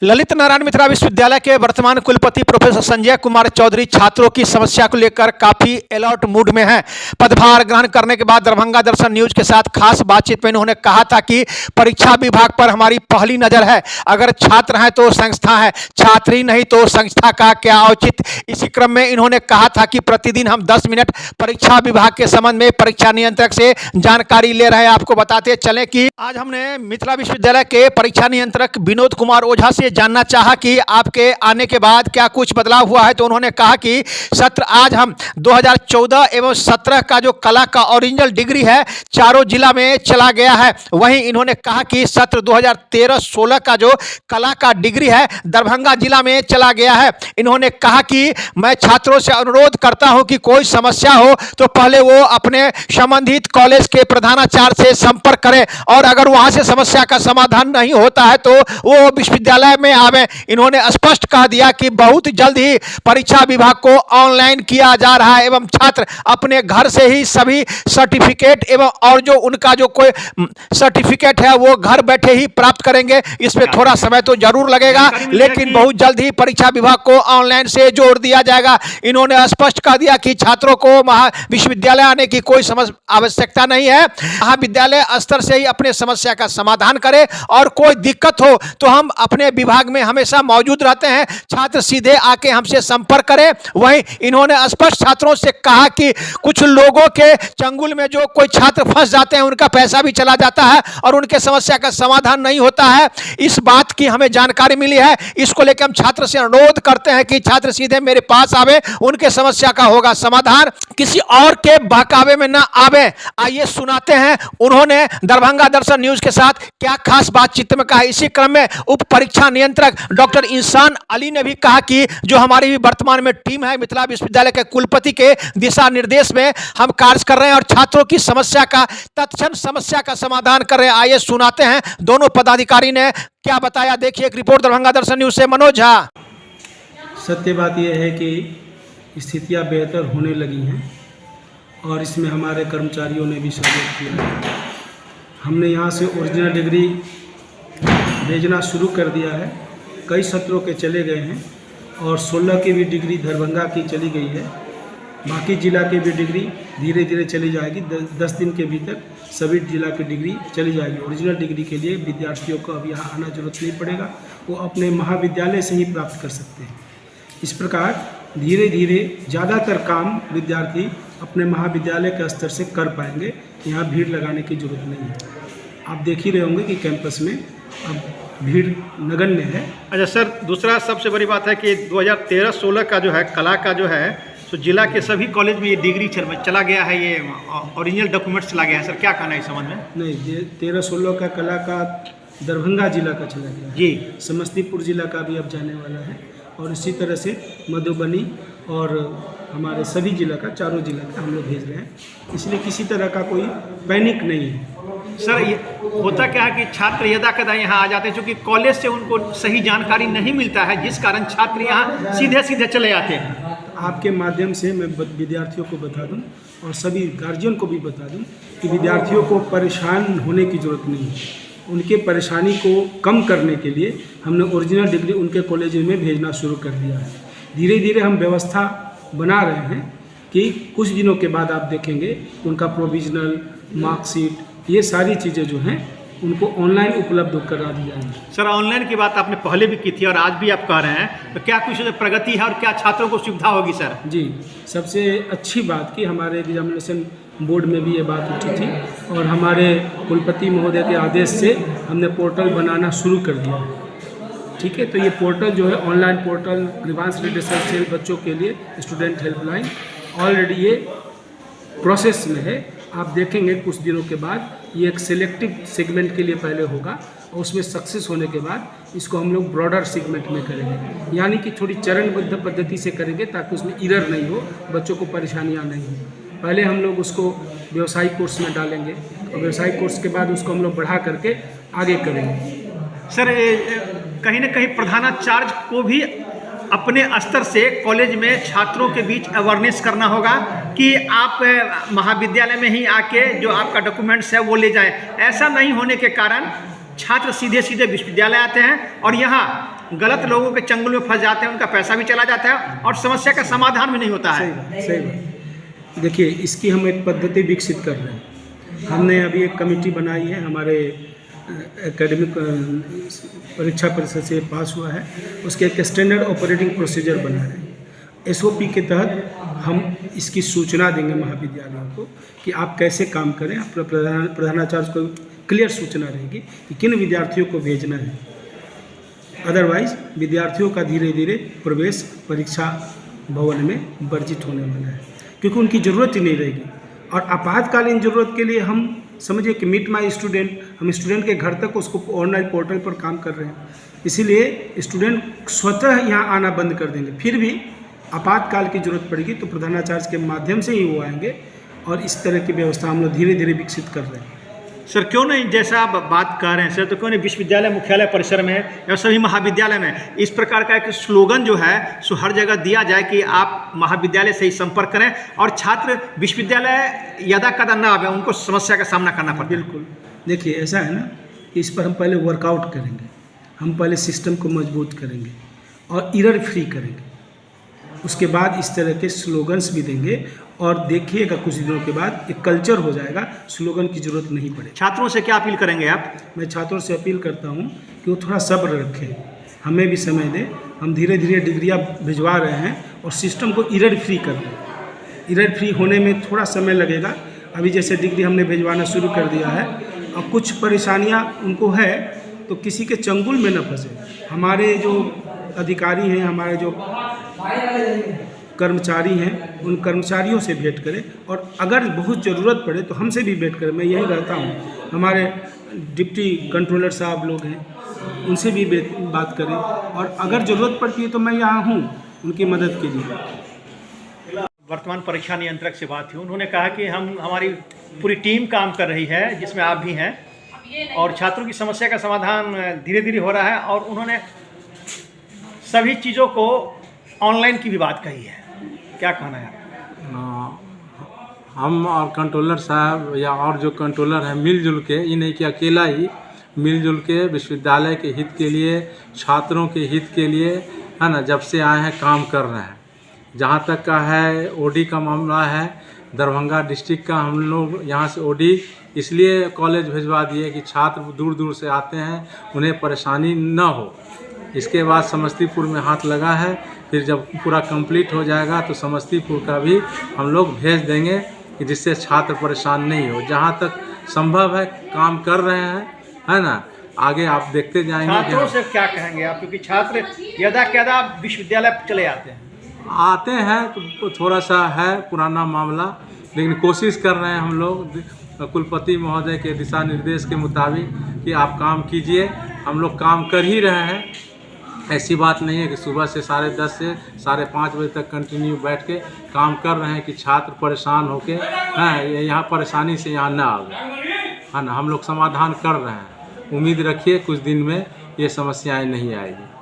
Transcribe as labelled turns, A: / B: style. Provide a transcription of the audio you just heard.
A: ललित नारायण मिथिला विश्वविद्यालय के वर्तमान कुलपति प्रोफेसर संजय कुमार चौधरी छात्रों की समस्या को लेकर काफी अलर्ट मूड में हैं। पदभार ग्रहण करने के बाद दरभंगा दर्शन न्यूज के साथ खास बातचीत में उन्होंने कहा था कि परीक्षा विभाग पर हमारी पहली नजर है। अगर छात्र हैं तो संस्था है, छात्री नहीं तो संस्था का क्या औचित्य। इसी क्रम में इन्होंने कहा था कि प्रतिदिन हम 10 मिनट परीक्षा विभाग के संबंध में परीक्षा नियंत्रक से जानकारी ले रहे हैं। आपको बताते चले कि आज हमने मिथिला विश्वविद्यालय के परीक्षा नियंत्रक विनोद कुमार ओझा से जानना चाहा कि आपके आने के बाद क्या कुछ बदलाव हुआ है। तो उन्होंने कहा कि सत्र आज हम 2014 एवं 17 का जो कला का ओरिजिनल डिग्री है चारों जिला में चला गया है। वहीं इन्होंने कहा कि सत्र 2013-16 का जो कला का डिग्री है दरभंगा जिला में चला गया है। इन्होंने कहा कि मैं छात्रों से अनुरोध करता हूं कि कोई समस्या हो तो पहले वो अपने संबंधित कॉलेज के प्रधानाचार्य से संपर्क करें और अगर वहां से समस्या का समाधान नहीं होता है तो वो विश्वविद्यालय में आवे। इन्होंने स्पष्ट कह दिया कि बहुत जल्द ही परीक्षा विभाग को ऑनलाइन किया जा रहा है एवं छात्र अपने घर से ही सभी सर्टिफिकेट एवं और जो उनका जो कोई सर्टिफिकेट है वो घर बैठे ही प्राप्त करेंगे। इसमें थोड़ा समय तो जरूर लगेगा लेकिन बहुत जल्द ही परीक्षा विभाग को ऑनलाइन से जोड़ दिया जाएगा। इन्होंने स्पष्ट कह दिया कि छात्रों को विश्वविद्यालय आने की कोई आवश्यकता नहीं है। महाविद्यालय स्तर से ही अपने समस्या का समाधान करें और कोई दिक्कत हो तो हम अपने विभाग में हमेशा मौजूद रहते हैं। छात्र सीधे आके हमसे संपर्क करें। वहीं इन्होंने स्पष्ट छात्रों से कहा कि कुछ लोगों के चंगुल में जो कोई छात्र फंस जाते हैं उनका पैसा भी चला जाता है और उनके समस्या का समाधान नहीं होता है। इस बात की हमें जानकारी मिली है। इसको लेकर हम छात्र से अनुरोध करते हैं कि छात्र सीधे मेरे पास आवे, उनके समस्या का होगा समाधान, किसी और के बहकावे में ना आवे। आइए सुनाते हैं उन्होंने दरभंगा दर्शन न्यूज के साथ क्या खास बातचीत में कहा। इसी क्रम में उप परीक्षा नियंत्रक डॉक्टर इंसान अली ने भी कहा कि जो हमारी वर्तमान में टीम है मिथिला विश्वविद्यालय के कुलपति के दिशा निर्देश में हम कार्य कर रहे हैं और छात्रों की समस्या का तत्क्षण समस्या का समाधान कर रहे हैं। आइए सुनाते हैं दोनों पदाधिकारी ने क्या बताया। देखिए एक रिपोर्ट दरभंगा दर्शन न्यूज से मनोज झा।
B: सत्य बात यह है कि स्थितियां बेहतर होने लगी हैं और इसमें हमारे कर्मचारियों ने भी सहयोग किया है। हमने यहाँ से ओरिजिनल डिग्री भेजना शुरू कर दिया है। कई सत्रों के चले गए हैं और 16 की भी डिग्री दरभंगा की चली गई है। बाकी जिला की भी डिग्री धीरे धीरे चली जाएगी। 10 दिन के भीतर सभी जिला की डिग्री चली जाएगी। ओरिजिनल डिग्री के लिए विद्यार्थियों को अब यहाँ आना जरूरत नहीं पड़ेगा, वो अपने महाविद्यालय से ही प्राप्त कर सकते हैं। इस प्रकार धीरे धीरे ज़्यादातर काम विद्यार्थी अपने महाविद्यालय के स्तर से कर पाएंगे। यहाँ भीड़ लगाने की जरूरत नहीं है। आप देख ही रहे होंगे कि कैंपस में अब भीड़ नगण्य है।
A: अच्छा सर, दूसरा सबसे बड़ी बात है कि 2013-16 का जो है कला का जो है तो जिला के सभी कॉलेज में ये डिग्री चला गया है, ये ओरिजिनल डॉक्यूमेंट्स चला गया है। सर क्या कहना है इस संबंध में?
B: नहीं, 13-16 का कला का दरभंगा जिला का चला गया
A: जी,
B: समस्तीपुर जिला का भी अब जाने वाला है और इसी तरह से मधुबनी और हमारे सभी जिला का, चारों जिला का हम लोग भेज रहे हैं। इसलिए किसी तरह का कोई पैनिक नहीं है।
A: सर ये होता क्या है कि छात्र यदा कदा यहाँ आ जाते हैं, चूँकि कॉलेज से उनको सही जानकारी नहीं मिलता है जिस कारण छात्र यहाँ सीधे सीधे चले जाते हैं।
B: आपके माध्यम से मैं विद्यार्थियों को बता दूं और सभी गार्जियन को भी बता दूं कि विद्यार्थियों को परेशान होने की ज़रूरत नहीं है। उनके परेशानी को कम करने के लिए हमने ओरिजिनल डिग्री उनके कॉलेज में भेजना शुरू कर दिया है। धीरे धीरे हम व्यवस्था बना रहे हैं कि कुछ दिनों के बाद आप देखेंगे उनका प्रोविजनल, मार्कशीट, ये सारी चीज़ें जो हैं उनको ऑनलाइन उपलब्ध करा दी जाएंगी।
A: सर ऑनलाइन की बात आपने पहले भी की थी और आज भी आप कह रहे हैं, तो क्या कुछ प्रगति है और क्या छात्रों को सुविधा होगी? सर
B: जी, सबसे अच्छी बात कि हमारे एग्जामिनेशन बोर्ड में भी ये बात उठी थी और हमारे कुलपति महोदय के आदेश से हमने पोर्टल बनाना शुरू कर दिया है। ठीक है, तो ये पोर्टल जो है online portal grievance redressal cell बच्चों के लिए स्टूडेंट हेल्पलाइन ऑलरेडी ये प्रोसेस में है। आप देखेंगे कुछ दिनों के बाद ये एक सिलेक्टिव सेगमेंट के लिए पहले होगा और उसमें सक्सेस होने के बाद इसको हम लोग ब्रॉडर सेगमेंट में करेंगे, यानी कि थोड़ी चरणबद्ध पद्धति से करेंगे ताकि उसमें एरर नहीं हो, बच्चों को परेशानियां नहीं हो। पहले हम लोग उसको व्यवसायिक कोर्स में डालेंगे और व्यवसायिक कोर्स के बाद उसको हम लोग बढ़ा करके आगे करेंगे।
A: सर कहीं ना कहीं प्रधानाचार्य को भी अपने स्तर से कॉलेज में छात्रों के बीच अवेयरनेस करना होगा कि आप महाविद्यालय में ही आके जो आपका डॉक्यूमेंट्स है वो ले जाएं। ऐसा नहीं होने के कारण छात्र सीधे सीधे विश्वविद्यालय आते हैं और यहाँ गलत लोगों के चंगुल में फंस जाते हैं, उनका पैसा भी चला जाता है और समस्या का समाधान भी नहीं होता है।
B: सही बात। देखिए, इसकी हम एक पद्धति विकसित कर रहे हैं। हमने अभी एक कमेटी बनाई है, हमारे एकेडमिक परीक्षा परिषद से पास हुआ है, उसके एक स्टैंडर्ड ऑपरेटिंग प्रोसीजर बना रहे हैं। SOP के तहत हम इसकी सूचना देंगे महाविद्यालयों को कि आप कैसे काम करें। आप प्रधानाचार्य को क्लियर सूचना रहेगी कि किन विद्यार्थियों को भेजना है। अदरवाइज विद्यार्थियों का धीरे धीरे प्रवेश परीक्षा भवन में वर्जित होने वाला है, क्योंकि उनकी ज़रूरत ही नहीं रहेगी। और आपातकालीन ज़रूरत के लिए हम समझिए कि मीट माई स्टूडेंट, हम स्टूडेंट के घर तक उसको ऑनलाइन पोर्टल पर काम कर रहे हैं। इसीलिए स्टूडेंट स्वतः यहाँ आना बंद कर देंगे। फिर भी आपातकाल की ज़रूरत पड़ेगी तो प्रधानाचार्य के माध्यम से ही वो आएंगे, और इस तरह की व्यवस्था हम लोग धीरे धीरे विकसित कर रहे हैं।
A: सर क्यों नहीं, जैसा आप बात कर रहे हैं सर, तो क्यों नहीं विश्वविद्यालय मुख्यालय परिसर में या सभी महाविद्यालय में इस प्रकार का एक स्लोगन जो है सो हर जगह दिया जाए कि आप महाविद्यालय से ही संपर्क करें और छात्र विश्वविद्यालय यदा कदा ना आवे, उनको समस्या का सामना करना पड़ता है।
B: बिल्कुल। देखिए, ऐसा है ना, इस पर हम पहले वर्कआउट करेंगे, हम पहले सिस्टम को मजबूत करेंगे और एरर फ्री करेंगे। उसके बाद इस तरह के स्लोगन्स भी देंगे, और देखिएगा कुछ दिनों के बाद एक कल्चर हो जाएगा, स्लोगन की ज़रूरत नहीं पड़ेगी।
A: छात्रों से क्या अपील करेंगे आप?
B: मैं छात्रों से अपील करता हूं कि वो थोड़ा सब्र रखें, हमें भी समय दें। हम धीरे धीरे डिग्रियां भिजवा रहे हैं और सिस्टम को एरर फ्री कर रहे हैं। एरर फ्री होने में थोड़ा समय लगेगा। अभी जैसे डिग्री हमने भिजवाना शुरू कर दिया है, और कुछ परेशानियाँ उनको है तो किसी के चंगुल में न फंसे। हमारे जो अधिकारी हैं, हमारे जो कर्मचारी हैं, उन कर्मचारियों से भेंट करें, और अगर बहुत ज़रूरत पड़े तो हमसे भी भेंट करें। मैं यही रहता हूँ, हमारे डिप्टी कंट्रोलर साहब लोग हैं, उनसे भी बात करें, और अगर ज़रूरत पड़ती है तो मैं यहाँ हूँ उनकी मदद के लिए।
A: वर्तमान परीक्षा नियंत्रक से बात हुई, उन्होंने कहा कि हमारी पूरी टीम काम कर रही है, जिसमें आप भी हैं, और छात्रों की समस्या का समाधान धीरे धीरे हो रहा है, और उन्होंने सभी चीज़ों को ऑनलाइन की भी बात कही है। क्या कहना है?
C: हम और कंट्रोलर साहब या और जो कंट्रोलर हैं मिलजुल के, ये नहीं कि अकेला ही, मिलजुल के विश्वविद्यालय के हित के लिए, छात्रों के हित के लिए, है ना, जब से आए हैं काम कर रहे हैं। जहाँ तक का है OD का मामला है, दरभंगा डिस्ट्रिक्ट का हम लोग यहाँ से OD इसलिए कॉलेज भिजवा दिए कि छात्र दूर दूर से आते हैं, उन्हें परेशानी न हो। इसके बाद समस्तीपुर में हाथ लगा है, फिर जब पूरा कंप्लीट हो जाएगा तो समस्तीपुर का भी हम लोग भेज देंगे कि जिससे छात्र परेशान नहीं हो। जहाँ तक संभव है काम कर रहे हैं, है ना, आगे आप देखते जाएंगे।
A: छात्रों से क्या कहेंगे आप, क्योंकि छात्र यदा कदा विश्वविद्यालय चले आते हैं
C: तो थोड़ा सा है पुराना मामला, लेकिन कोशिश कर रहे हैं हम लोग कुलपति महोदय के दिशा निर्देश के मुताबिक कि आप काम कीजिए। हम लोग काम कर ही रहे हैं। ऐसी बात नहीं है कि सुबह से 10:30 से 5:30 बजे तक कंटिन्यू बैठ के काम कर रहे हैं कि छात्र परेशान होके यहाँ परेशानी से यहाँ ना आवे, है ना। हम लोग समाधान कर रहे हैं। उम्मीद रखिए कुछ दिन में ये समस्याएं नहीं आएगी।